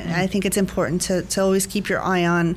I think it's important to always keep your eye on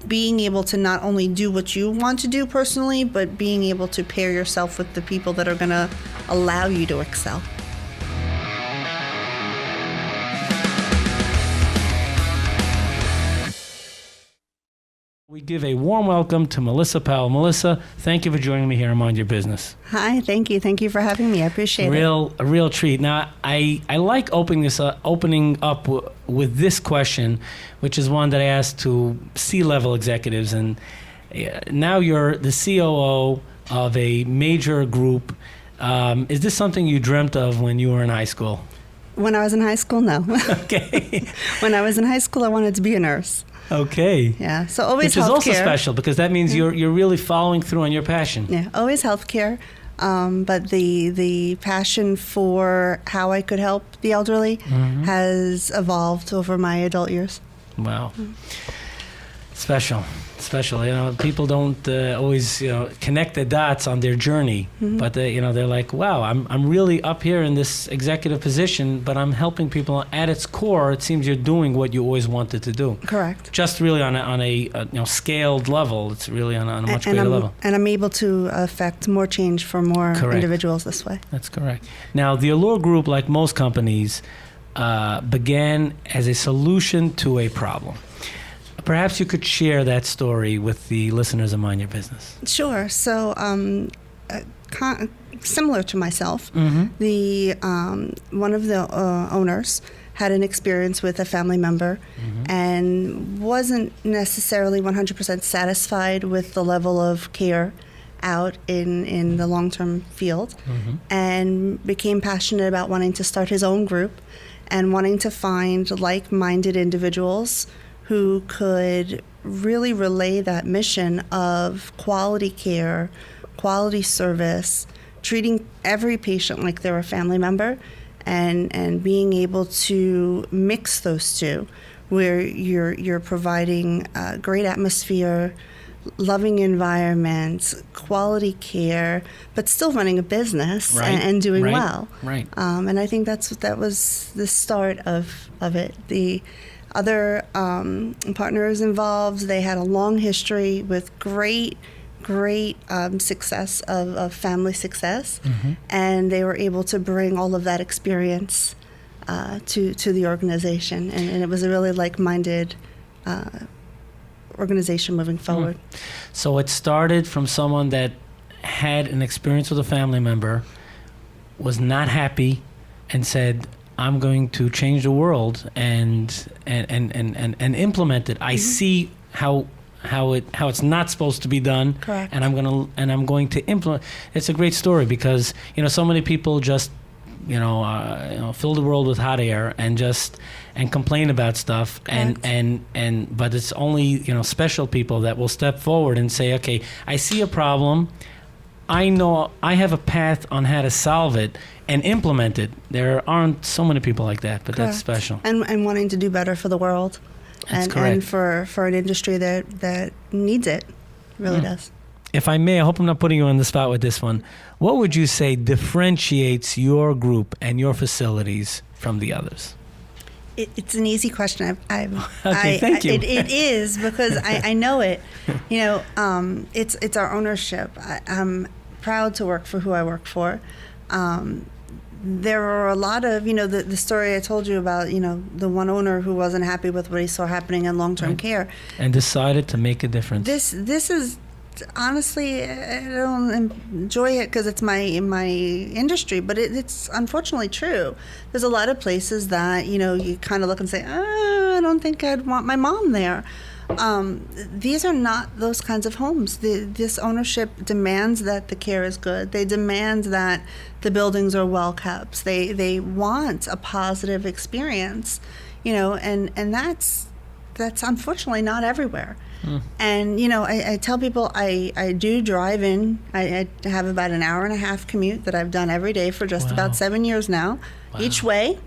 being able to not only do what you want to do personally, but being able to pair yourself with the people that are going to allow you to excel. We give a warm welcome to Melissa Powell. Melissa, thank you for joining me here on Mind Your Business. Hi, thank you. Thank you for having me. I appreciate it. A real treat. Now, I like opening up with this question, which is one that I asked to C-level executives. And now you're the COO of a major group. Is this something you dreamt of when you were in high school? When I was in high school, no. Okay. When I was in high school, I wanted to be a nurse. Okay. Yeah, so always healthcare. Which is also healthcare. special because that means you're really following through on your passion. Yeah, always healthcare. But the passion for how I could help the elderly has evolved over my adult years. Wow. Special. People don't always connect the dots on their journey, but they're like, wow, I'm really up here in this executive position, but I'm helping people. At its core, it seems you're doing what you always wanted to do. Correct. Just really on a scaled level. It's really on a much greater level. And I'm able to affect more change for more individuals this way. That's correct. Now, the Allure Group, like most companies, began as a solution to a problem. Perhaps you could share that story with the listeners of Mind Your Business. Sure. So, similar to myself, the one of the owners had an experience with a family member and wasn't necessarily 100% satisfied with the level of care out in the long-term field, and became passionate about wanting to start his own group and wanting to find like-minded individuals who could really relay that mission of quality care, quality service, treating every patient like they're a family member, and being able to mix those two, where you're providing a great atmosphere, loving environments, quality care, but still running a business and doing well. Right. And I think that was the start of it. The other partners involved, they had a long history with great success of family success, and they were able to bring all of that experience to the organization, and it was a really like-minded organization moving forward. So it started from someone that had an experience with a family member, was not happy, and said, I'm going to change the world and implement it. I see how it's not supposed to be done. Correct. And I'm going to implement. It's a great story because so many people just fill the world with hot air and complain about stuff. Correct. But it's only special people that will step forward and say, okay, I see a problem. I know I have a path on how to solve it and implement it. There aren't so many people like that, but Correct. That's special. And wanting to do better for the world. That's correct. And for an industry that needs it, really does. If I may, I hope I'm not putting you on the spot with this one. What would you say differentiates your group and your facilities from the others? It's an easy question. Thank you. It is because I know it. It's our ownership. I'm proud to work for who I work for. There are a lot of, the story I told you about, the one owner who wasn't happy with what he saw happening in long-term care. And decided to make a difference. This is, honestly, I don't enjoy it because it's my industry, but it's unfortunately true. There's a lot of places that, you kind of look and say, I don't think I'd want my mom there. These are not those kinds of homes. This ownership demands that the care is good. They demand that the buildings are well kept. They want a positive experience, and that's unfortunately not everywhere. And I tell people I do drive in. I have about an hour and a half commute that I've done every day for just about 7 years now, each way.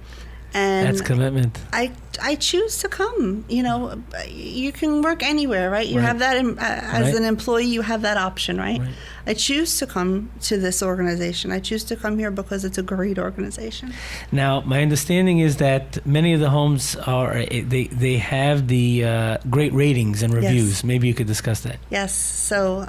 And that's commitment. I choose to come. You can work anywhere, right? You Right. have that as Right. an employee. You have that option, right? Right. I choose to come to this organization. I choose to come here because it's a great organization. Now, my understanding is that many of the homes they have the great ratings and reviews. Yes. Maybe you could discuss that. Yes. So,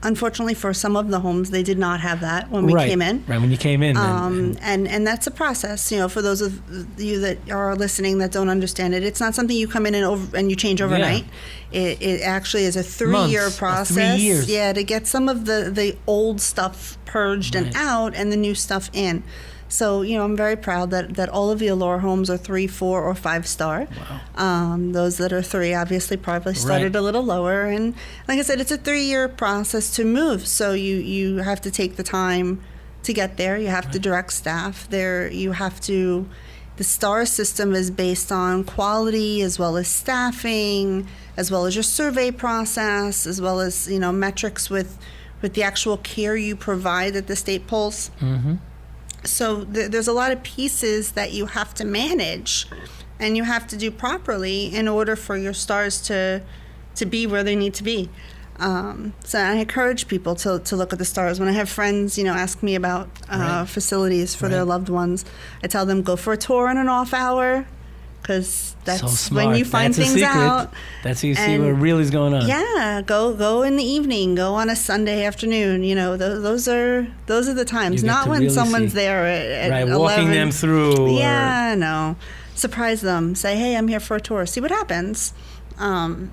unfortunately, for some of the homes, they did not have that when we came in. Right, when you came in. And that's a process. For those of you that are listening that don't understand it, it's not something you come in and you change overnight. Yeah. It actually is a 3-year process. 3 years. Yeah, to get some of the old stuff purged and out, and the new stuff in. So, I'm very proud that all of the Allure homes are 3, 4, or 5 star. Wow. Those that are 3 obviously probably started Right. a little lower. And like I said, it's a 3-year process to move. So you have to take the time to get there. You have to direct staff there. The STAR system is based on quality as well as staffing, as well as your survey process, as well as, metrics with the actual care you provide that the state pulls. Mm-hmm. So there's a lot of pieces that you have to manage and you have to do properly in order for your stars to be where they need to be. So I encourage people to look at the stars. When I have friends, ask me about facilities for their loved ones, I tell them go for a tour on an off hour, because that's when you find things out. That's how you see what really is going on. Yeah, go in the evening. Go on a Sunday afternoon. Those are the times. Not when really someone's there at right, 11. walking them through. Yeah, no. Surprise them. Say, hey, I'm here for a tour. See what happens. And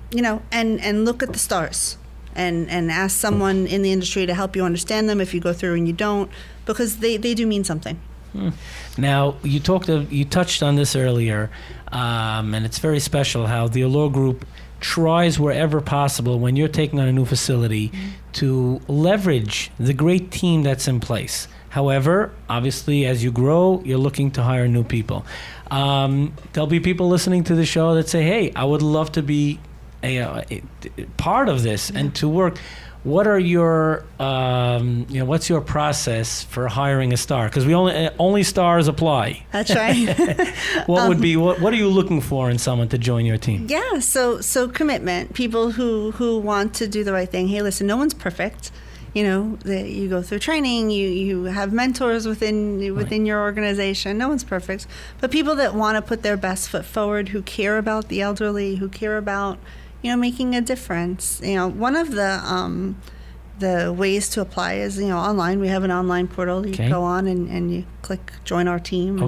look at the stars. And ask someone in the industry to help you understand them if you go through and you don't, because they do mean something. Now, you touched on this earlier, and it's very special how the Allure Group tries wherever possible when you're taking on a new facility to leverage the great team that's in place. However, obviously, as you grow, you're looking to hire new people. There'll be people listening to the show that say, hey, I would love to be a part of this and to work. What are your, what's your process for hiring a star? Because we only stars apply. That's right. What are you looking for in someone to join your team? Yeah, so commitment. People who want to do the right thing. Hey, listen, no one's perfect. You go through training. You have mentors within your organization. No one's perfect, but people that want to put their best foot forward, who care about the elderly, who care about making a difference. One of the ways to apply is, online. We have an online portal. You go on and you click join our team.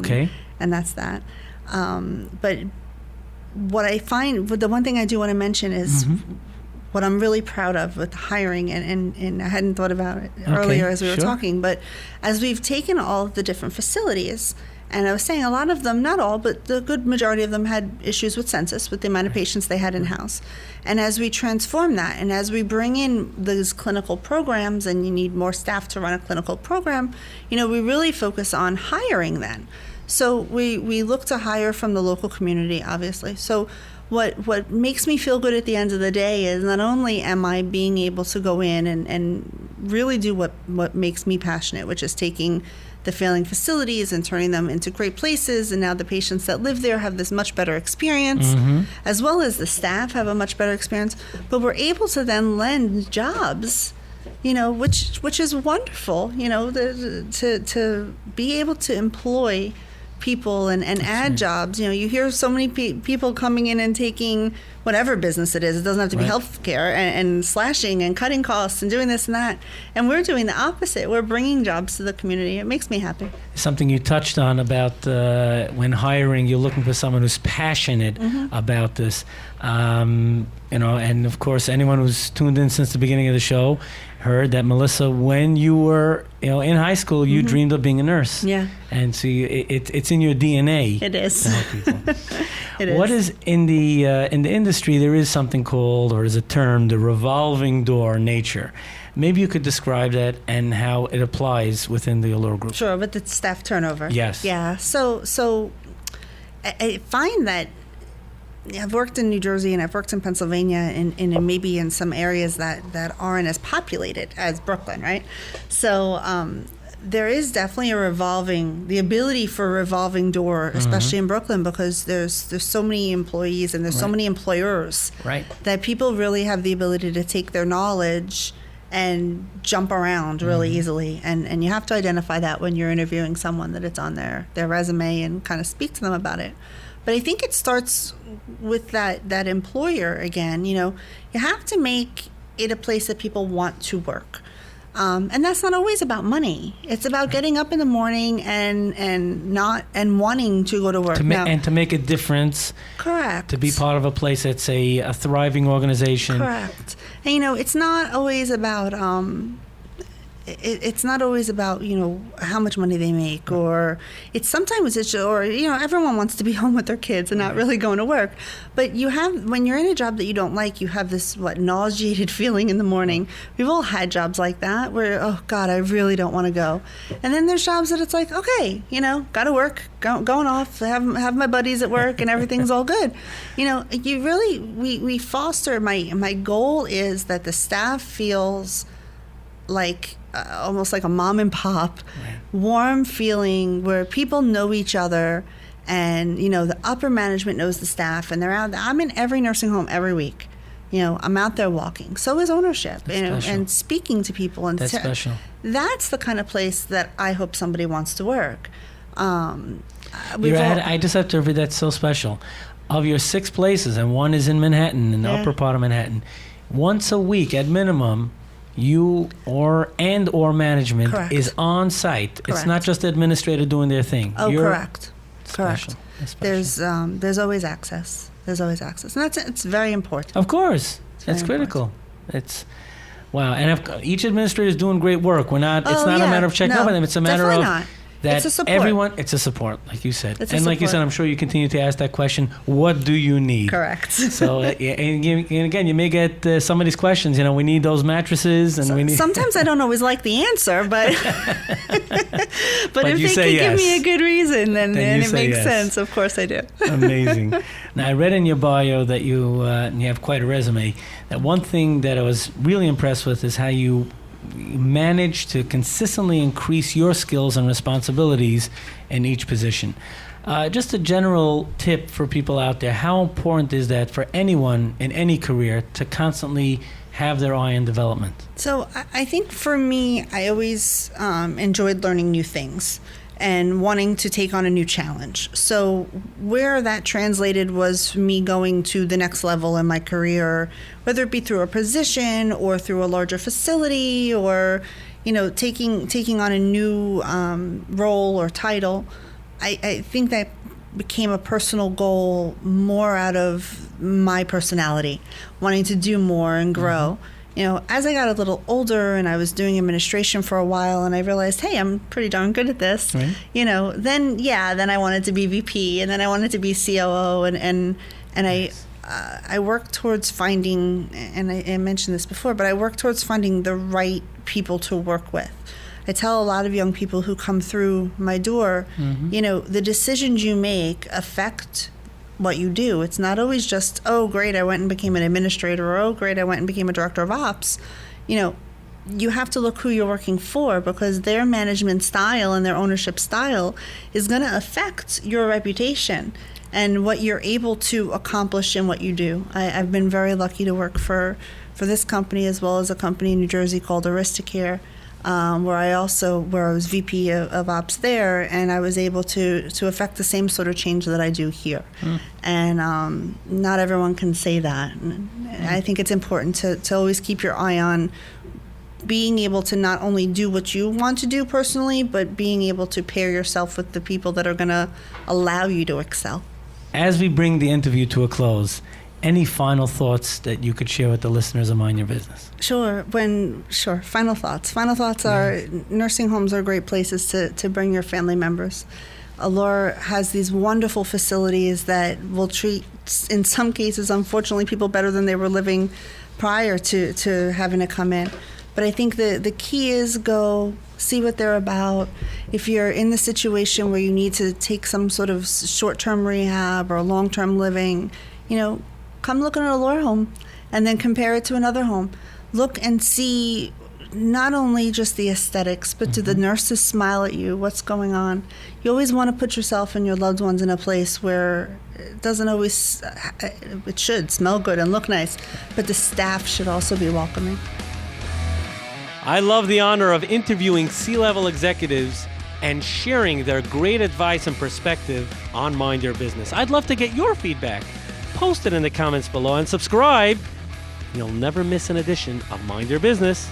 And that's that. But what I find, the one thing I do want to mention is what I'm really proud of with hiring, and I hadn't thought about it earlier as we were talking, but as we've taken all of the different facilities, and I was saying a lot of them, not all, but the good majority of them had issues with census, with the amount of patients they had in-house. And as we transform that, and as we bring in those clinical programs, and you need more staff to run a clinical program, we really focus on hiring then. So we look to hire from the local community, obviously. So what makes me feel good at the end of the day is not only am I being able to go in and really do what makes me passionate, which is taking the failing facilities and turning them into great places, and now the patients that live there have this much better experience, as well as the staff have a much better experience, but we're able to then lend jobs, which is wonderful, to be able to employ people and add jobs. You hear so many people coming in and taking whatever business it is. It doesn't have to be healthcare and slashing and cutting costs and doing this and that. And we're doing the opposite. We're bringing jobs to the community. It makes me happy. Something you touched on about when hiring, you're looking for someone who's passionate about this. And of course, anyone who's tuned in since the beginning of the show heard that, Melissa, when you were in high school, you dreamed of being a nurse. Yeah. And so it's in your DNA. It is. To help people. It is in the industry? There is something called, or is a term, the revolving door nature. Maybe you could describe that and how it applies within the Allure Group. Sure, with the staff turnover. Yes. Yeah. So I find that I've worked in New Jersey and I've worked in Pennsylvania and maybe in some areas that aren't as populated as Brooklyn, right? So there is definitely the ability for a revolving door, especially in Brooklyn, because there's so many employees and there's so many employers that people really have the ability to take their knowledge and jump around really easily. And you have to identify that when you're interviewing someone, that it's on their resume, and kind of speak to them about it. But I think it starts with that employer again. You have to make it a place that people want to work. And that's not always about money. It's about getting up in the morning and wanting to go to work. And to make a difference. Correct. To be part of a place that's a thriving organization. Correct. And, it's not always about... It's not always about, how much money they make, or everyone wants to be home with their kids and not really going to work. But when you're in a job that you don't like, you have this, nauseated feeling in the morning. We've all had jobs like that where, oh God, I really don't want to go. And then there's jobs that it's like, okay, got to work, going off, have my buddies at work and everything's all good. We foster, my goal is that the staff feels like almost like a mom and pop, warm feeling where people know each other, and the upper management knows the staff, and they're out. I'm in every nursing home every week. I'm out there walking. So is ownership, and speaking to people. And that's special. That's the kind of place that I hope somebody wants to work. I just have to read, that's so special. Of your 6 places, and one is in Manhattan, in the upper part of Manhattan, once a week at minimum, you or management is on site. Correct. It's not just the administrator doing their thing. Oh, correct. Special. There's always access. And it's very important. Of course, it's critical. It's wow. And each administrator is doing great work. It's not a matter of checking up on them. It's a matter of not. that it's a support. It's a support, like you said. And like you said, I'm sure you continue to ask that question, what do you need? Correct. So, and again, you may get some of these questions, we need those mattresses. And we need. Sometimes I don't always like the answer, but but if they can give me a good reason, then it makes sense. Of course I do. Amazing. Now, I read in your bio that you have quite a resume, that one thing that I was really impressed with is how you manage to consistently increase your skills and responsibilities in each position. Just a general tip for people out there, how important is that for anyone in any career to constantly have their eye on development? So I think for me, I always enjoyed learning new things and wanting to take on a new challenge. So where that translated was me going to the next level in my career, whether it be through a position or through a larger facility, or taking on a new role or title. I think that became a personal goal more out of my personality, wanting to do more and grow. As I got a little older and I was doing administration for a while, and I realized, hey, I'm pretty darn good at this, right. Then I wanted to be VP, and then I wanted to be COO, and nice. I worked towards finding, and I mentioned this before, but I worked towards finding the right people to work with. I tell a lot of young people who come through my door, the decisions you make affect what you do. It's not always just, oh, great, I went and became an administrator, or oh, great, I went and became a director of ops. You have to look who you're working for, because their management style and their ownership style is going to affect your reputation and what you're able to accomplish in what you do. I've been very lucky to work for this company, as well as a company in New Jersey called Aristocare, where I was VP of ops there, and I was able to affect the same sort of change that I do here. And not everyone can say that. I think it's important to always keep your eye on being able to not only do what you want to do personally, but being able to pair yourself with the people that are going to allow you to excel. As we bring the interview to a close, any final thoughts that you could share with the listeners of Mind Your Business? Sure. Final thoughts. Final thoughts are nursing homes are great places to bring your family members. Allure has these wonderful facilities that will treat, in some cases, unfortunately, people better than they were living prior to having to come in. But I think the key is go see what they're about. If you're in the situation where you need to take some sort of short-term rehab or long-term living, come look at an Allure home and then compare it to another home. Look and see, not only just the aesthetics, but do the nurses smile at you? What's going on? You always want to put yourself and your loved ones in a place where it doesn't always, it should smell good and look nice, but the staff should also be welcoming. I love the honor of interviewing C-level executives and sharing their great advice and perspective on Mind Your Business. I'd love to get your feedback. Post it in the comments below and subscribe. You'll never miss an edition of Mind Your Business.